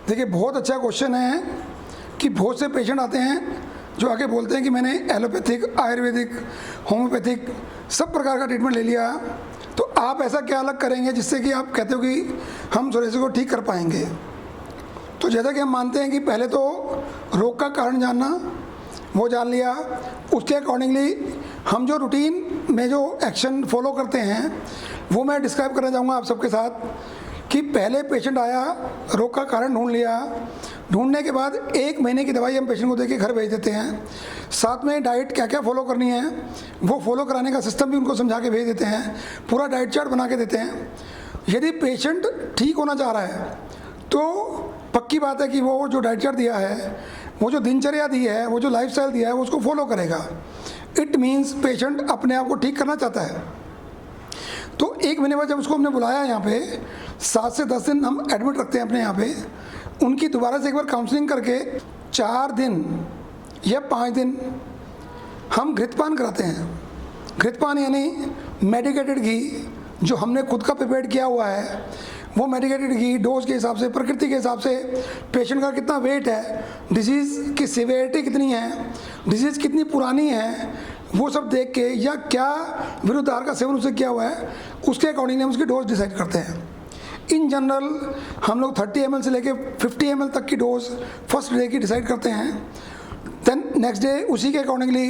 देखिए, बहुत अच्छा क्वेश्चन है कि बहुत से पेशेंट आते हैं जो आके बोलते हैं कि मैंने एलोपैथिक, आयुर्वेदिक, होम्योपैथिक सब प्रकार का ट्रीटमेंट ले लिया, तो आप ऐसा क्या अलग करेंगे जिससे कि आप कहते हो कि हम सोरेसिस को ठीक कर पाएंगे। तो जैसा कि हम मानते हैं कि पहले तो रोग का कारण जानना, वो जान लिया, उसके अकॉर्डिंगली हम जो रूटीन में जो एक्शन फॉलो करते हैं वो मैं डिस्क्राइब करना चाहूँगा आप सबके साथ। कि पहले पेशेंट आया, रोग का कारण ढूंढ लिया, ढूंढने के बाद 1 महीने की दवाई हम पेशेंट को देके घर भेज देते हैं। साथ में डाइट क्या क्या फॉलो करनी है वो फॉलो कराने का सिस्टम भी उनको समझा के भेज देते हैं, पूरा डाइट चार्ट बना के देते हैं। यदि पेशेंट ठीक होना चाह रहा है तो पक्की बात है कि वो जो डाइट चार्ट दिया है, वो जो दिनचर्या दी है, वो जो लाइफस्टाइल दिया है, वो उसको फॉलो करेगा। इट मीन्स पेशेंट अपने आप को ठीक करना चाहता है। तो 1 महीने बाद जब उसको हमने बुलाया यहाँ पे, 7 से 10 दिन हम एडमिट रखते हैं अपने यहाँ पे, उनकी दोबारा से एक बार काउंसलिंग करके 4 दिन या 5 दिन हम घृतपान कराते हैं। घृतपान यानी मेडिकेटेड घी, जो हमने खुद का प्रिपेयर किया हुआ है, वो मेडिकेटेड घी डोज के हिसाब से, प्रकृति के हिसाब से, पेशेंट का कितना वेट है, डिजीज़ की सिवियरिटी कितनी है, डिजीज़ कितनी पुरानी है, वो सब देख के, या क्या विरुद्ध आहार का सेवन उससे किया हुआ है, उसके अकॉर्डिंगली हम उसकी डोज डिसाइड करते हैं। इन जनरल हम लोग 30 ml से लेके 50 ml तक की डोज फर्स्ट डे की डिसाइड करते हैं। देन नेक्स्ट डे उसी के अकॉर्डिंगली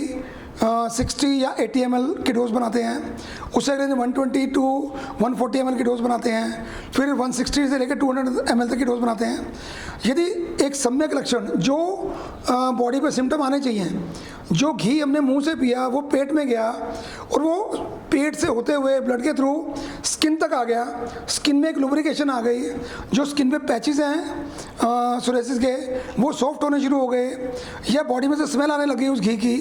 60 या 80 ml की डोज बनाते हैं। उससे अगले दिन 120 टू 140 ml की डोज बनाते हैं। फिर 160 से लेकर 200 ml तक की डोज बनाते हैं। यदि एक सम्यक लक्षण जो बॉडी पे सिम्टम आने चाहिए, जो घी हमने मुंह से पिया वो पेट में गया और वो पेट से होते हुए ब्लड के थ्रू स्किन तक आ गया, स्किन में एक लुब्रिकेशन आ गई, जो स्किन पे पैचेस हैं सोरेसिस के वो सॉफ्ट होने शुरू हो गए, या बॉडी में से स्मेल आने लगी उस घी की,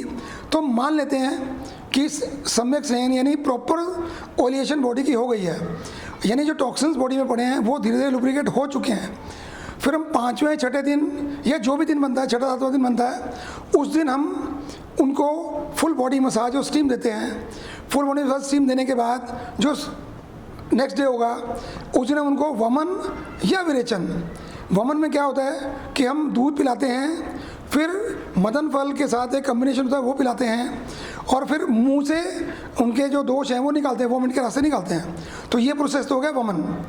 तो मान लेते हैं कि सम्यक स्नान यानी प्रॉपर ओलिएशन बॉडी की हो गई है, यानी जो टॉक्सिन्स बॉडी में पड़े हैं वो धीरे धीरे लुब्रिकेट हो चुके हैं। फिर हम 5वें 6ठे दिन या जो भी दिन बनता है, 6ठा 7वां दिन बनता है, उस दिन हम उनको फुल बॉडी मसाज और स्टीम देते हैं। फुल बॉडी मसाज स्टीम देने के बाद जो नेक्स्ट डे होगा उस दिन हम उनको वमन या विरेचन, वमन में क्या होता है कि हम दूध पिलाते हैं, फिर मदन फल के साथ एक कम्बिनेशन होता है वो पिलाते हैं, और फिर मुंह से उनके जो दोष हैं वो निकालते हैं, वोमिट के रास्ते निकालते हैं। तो ये प्रोसेस तो हो गया वमन।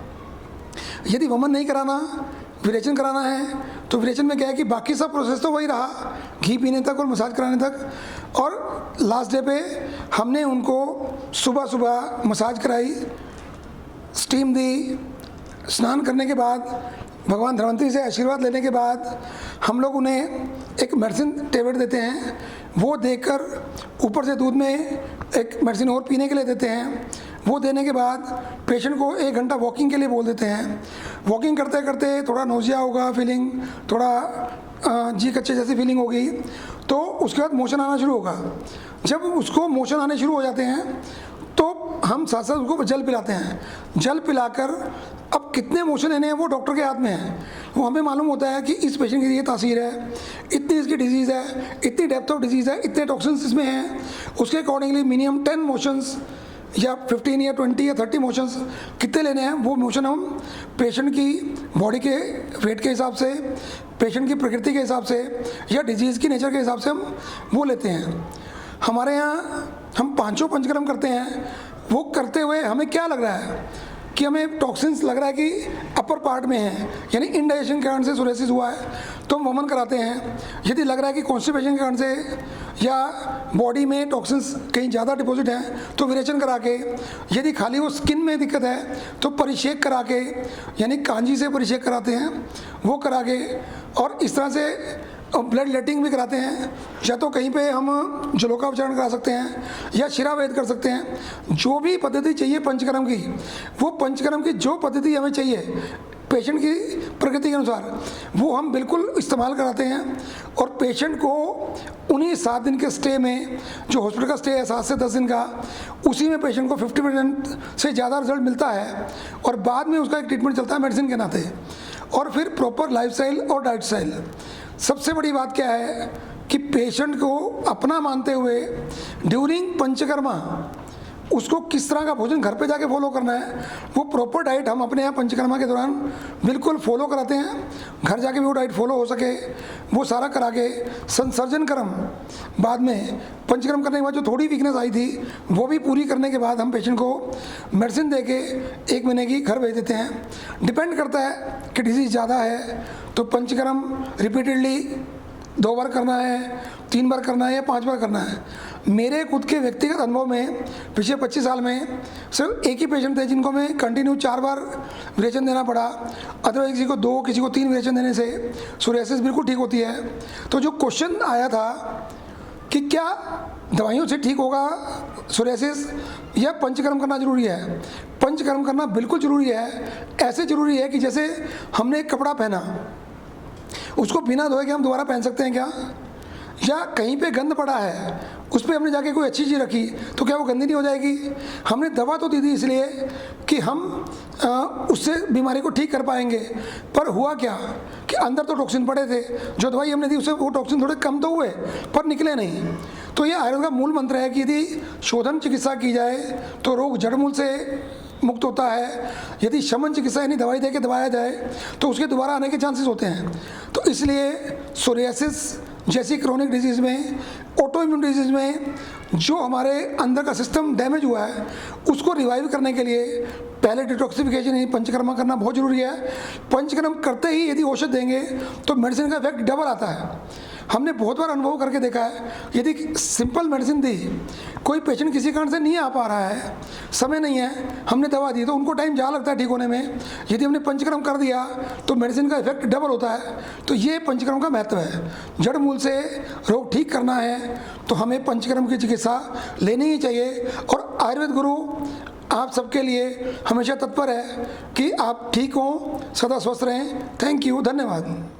यदि वमन नहीं कराना, विरेचन कराना है, तो विरेचन में क्या है कि बाकी सब प्रोसेस तो वही रहा, घी पीने तक और मसाज कराने तक। और लास्ट डे पे हमने उनको सुबह सुबह मसाज कराई, स्टीम दी, स्नान करने के बाद भगवान धन्वंतरी से आशीर्वाद लेने के बाद हम लोग उन्हें एक मेडिसिन टेबलेट देते हैं। वो देकर ऊपर से दूध में एक मेडिसिन और पीने के लिए देते हैं। वो देने के बाद पेशेंट को 1 घंटा वॉकिंग के लिए बोल देते हैं। वॉकिंग करते करते थोड़ा नोजिया होगा फीलिंग, थोड़ा जी कच्चे जैसी फीलिंग होगी, तो उसके बाद मोशन आना शुरू होगा। जब उसको मोशन आने शुरू हो जाते हैं तो हम साथ साथ उसको जल पिलाते हैं। जल पिलाकर अब कितने मोशन लेने हैं वो डॉक्टर के हाथ में है। वो हमें मालूम होता है कि इस पेशेंट की ये तासीर है, इतनी इसकी डिजीज़ है, इतनी डेप्थ ऑफ डिजीज़ है, इतने टॉक्सिन्स इसमें हैं, उसके अकॉर्डिंगली मिनिमम 10 मोशंस या 15 या 20 या 30 मोशंस कितने लेने हैं, वो मोशन हम पेशेंट की बॉडी के वेट के हिसाब से, पेशेंट की प्रकृति के हिसाब से, या डिजीज़ की नेचर के हिसाब से हम वो लेते हैं। हमारे यहाँ हम 5 पंचकर्म करते हैं। वो करते हुए हमें क्या लग रहा है कि हमें टॉक्सिन्स लग रहा है कि अपर पार्ट में है, यानी इंडाइजेशन के कारण से सोरेसिस हुआ है, तो हम वमन कराते हैं। यदि लग रहा है कि कॉन्स्टिपेशन के कारण से या बॉडी में टॉक्सिन्स कहीं ज़्यादा डिपॉजिट हैं तो विरेचन करा के, यदि खाली वो स्किन में दिक्कत है तो परिषेक करा के, यानी कांजी से परिषेक कराते हैं, वो करा के, और इस तरह से ब्लड लेटिंग भी कराते हैं। या तो कहीं पे हम जलोकापचारण करा सकते हैं या शिरावेद कर सकते हैं। जो भी पद्धति चाहिए पंचकर्म की, वो पंचकर्म की जो पद्धति हमें चाहिए पेशेंट की प्रकृति के अनुसार, वो हम बिल्कुल इस्तेमाल कराते हैं। और पेशेंट को उन्हीं 7 दिन के स्टे में, जो हॉस्पिटल का स्टे है 7 से 10 दिन का, उसी में पेशेंट को 50% से ज़्यादा रिजल्ट मिलता है। और बाद में उसका एक ट्रीटमेंट चलता है मेडिसिन के नाते, और फिर प्रॉपर लाइफस्टाइल और डाइट स्टाइल। सबसे बड़ी बात क्या है कि पेशेंट को अपना मानते हुए ड्यूरिंग पंचकर्मा उसको किस तरह का भोजन घर पे जाके फॉलो करना है, वो प्रॉपर डाइट हम अपने यहाँ पंचकर्मा के दौरान बिल्कुल फॉलो कराते हैं। घर जाके भी वो डाइट फॉलो हो सके वो सारा करा के संसर्जन कर्म बाद में पंचकर्म करने के बाद जो थोड़ी वीकनेस आई थी वो भी पूरी करने के बाद हम पेशेंट को मेडिसिन दे के 1 महीने की घर भेज देते हैं। डिपेंड करता है कि डिजीज़ ज़्यादा है तो पंचकर्म रिपीटेडली 2 बार करना है, 3 बार करना है या 5 बार करना है। मेरे खुद के व्यक्तिगत अनुभव में पिछले 25 साल में सिर्फ एक ही पेशेंट थे जिनको मैं कंटिन्यू 4 बार विरेचन देना पड़ा, अदरवाइज किसी को 2 किसी को 3 विरेचन देने से सोरियासिस बिल्कुल ठीक होती है। तो जो क्वेश्चन आया था कि क्या दवाइयों से ठीक होगा सोरियासिस या पंचकर्म करना ज़रूरी है, पंचकर्म करना बिल्कुल ज़रूरी है। ऐसे ज़रूरी है कि जैसे हमने एक कपड़ा पहना, उसको बिना धोए के हम दोबारा पहन सकते हैं क्या? या कहीं पे गंद पड़ा है उस पर हमने जाके कोई अच्छी चीज़ रखी तो क्या वो गंदी नहीं हो जाएगी? हमने दवा तो दी थी इसलिए कि हम उससे बीमारी को ठीक कर पाएंगे, पर हुआ क्या कि अंदर तो टॉक्सिन पड़े थे, जो दवाई हमने दी उससे वो टॉक्सिन थोड़े कम तो हुए पर निकले नहीं। तो ये आयुर्वेद का मूल मंत्र है कि यदि शोधन चिकित्सा की जाए तो रोग जड़मूल से मुक्त होता है, यदि शमन चिकित्सा यानी दवाई दे के दबाया जाए तो उसके दोबारा आने के चांसेस होते हैं। तो इसलिए सोरियासिस जैसी क्रोनिक डिजीज़ में, ऑटो इम्यून डिजीज़ में जो हमारे अंदर का सिस्टम डैमेज हुआ है उसको रिवाइव करने के लिए पहले डिटॉक्सिफिकेशन यानी पंचकर्मा करना बहुत ज़रूरी है। पंचकर्म करते ही यदि औषध देंगे तो मेडिसिन का इफेक्ट डबल आता है। हमने बहुत बार अनुभव करके देखा है, यदि सिंपल मेडिसिन दी, कोई पेशेंट किसी कारण से नहीं आ पा रहा है, समय नहीं है, हमने दवा दी तो उनको टाइम ज़्यादा लगता है ठीक होने में। यदि हमने पंचकर्म कर दिया तो मेडिसिन का इफेक्ट डबल होता है। तो ये पंचकर्म का महत्व है। जड़ मूल से रोग ठीक करना है तो हमें पंचकर्म की चिकित्सा लेनी ही चाहिए। और आयुर्वेद गुरु आप सबके लिए हमेशा तत्पर है कि आप ठीक हों, सदा स्वस्थ रहें। थैंक यू, धन्यवाद।